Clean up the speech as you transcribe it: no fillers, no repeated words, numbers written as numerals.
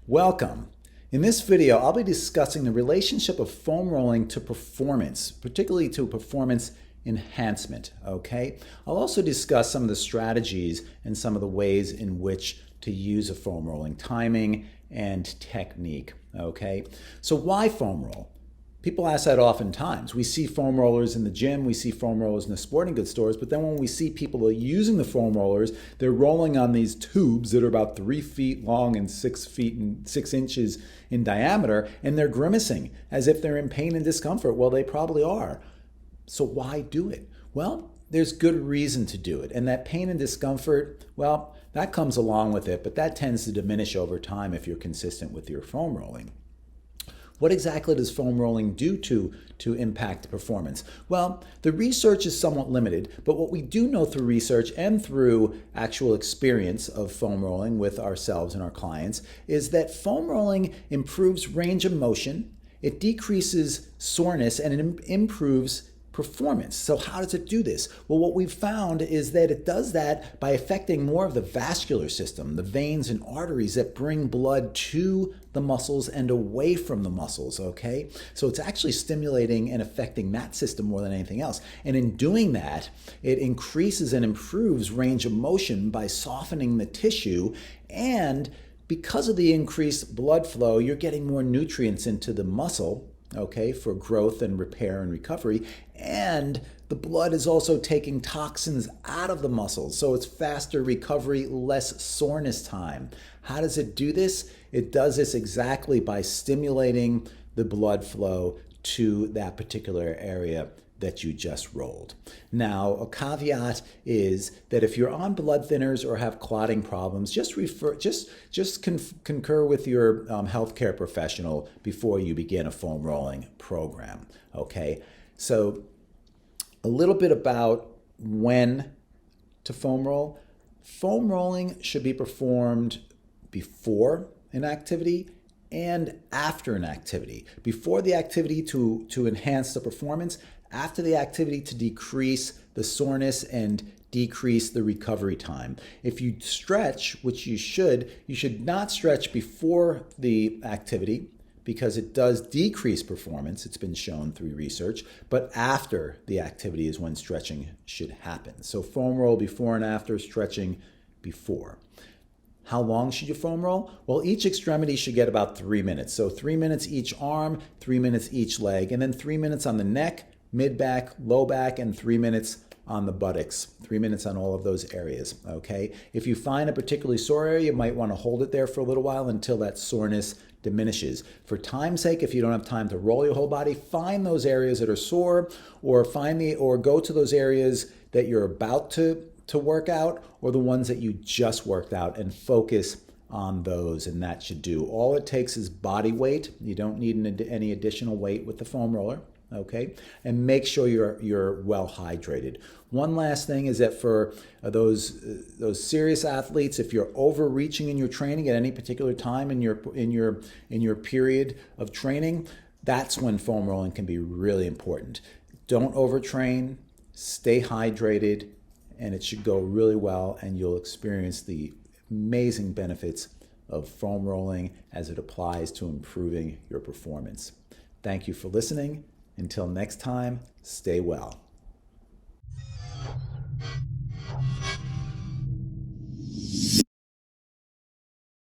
Welcome. In this video, I'll be discussing the relationship of foam rolling to performance, particularly to performance enhancement, okay? I'll also discuss some of the strategies and some of the ways in which to use a foam rolling timing and technique, okay? So why foam roll? People ask that oftentimes. We see foam rollers in the gym, we see foam rollers in the sporting goods stores, but then when we see people using the foam rollers, they're rolling on these tubes that are about 3 feet long and 6 feet and 6 inches in diameter, and they're grimacing as if they're in pain and discomfort. Well, they probably are. So why do it? Well, there's good reason to do it. And that pain and discomfort, well, that comes along with it, but that tends to diminish over time if you're consistent with your foam rolling. What exactly does foam rolling do to impact performance? Well, the research is somewhat limited, but what we do know through research and through actual experience of foam rolling with ourselves and our clients is that foam rolling improves range of motion, it decreases soreness, and it improves performance. So how does it do this? Well, what we've found is that it does that by affecting more of the vascular system, the veins and arteries that bring blood to the muscles and away from the muscles, okay? So it's actually stimulating and affecting that system more than anything else. And in doing that, it increases and improves range of motion by softening the tissue, and because of the increased blood flow, you're getting more nutrients into the muscle, okay, for growth and repair and recovery. And the blood is also taking toxins out of the muscles. So it's faster recovery, less soreness time. How does it do this? It does this exactly by stimulating the blood flow to that particular area that you just rolled. Now, a caveat is that if you're on blood thinners or have clotting problems, just concur with your healthcare professional before you begin a foam rolling program. Okay, so a little bit about when to foam roll. Foam rolling should be performed before an activity and after an activity. Before the activity to enhance the performance, after the activity to decrease the soreness and decrease the recovery time. If you stretch, which you should not stretch before the activity because it does decrease performance. It's been shown through research, but after the activity is when stretching should happen. So foam roll before and after, stretching before. How long should you foam roll? Well, each extremity should get about 3 minutes. So 3 minutes each arm, 3 minutes each leg, and then 3 minutes on the neck, mid-back, low back, and 3 minutes on the buttocks. 3 minutes on all of those areas, okay? If you find a particularly sore area, you might want to hold it there for a little while until that soreness diminishes. For time's sake, if you don't have time to roll your whole body, find those areas that are sore, or go to those areas that you're about to work out, or the ones that you just worked out, and focus on those, and that should do. All it takes is body weight. You don't need any additional weight with the foam roller. Okay, and make sure you're well hydrated. One last thing is that for those serious athletes, if you're overreaching in your training at any particular time in your period of training, that's when foam rolling can be really important. Don't overtrain, stay hydrated, and it should go really well, and you'll experience the amazing benefits of foam rolling as it applies to improving your performance. Thank you for listening. Until next time, stay well.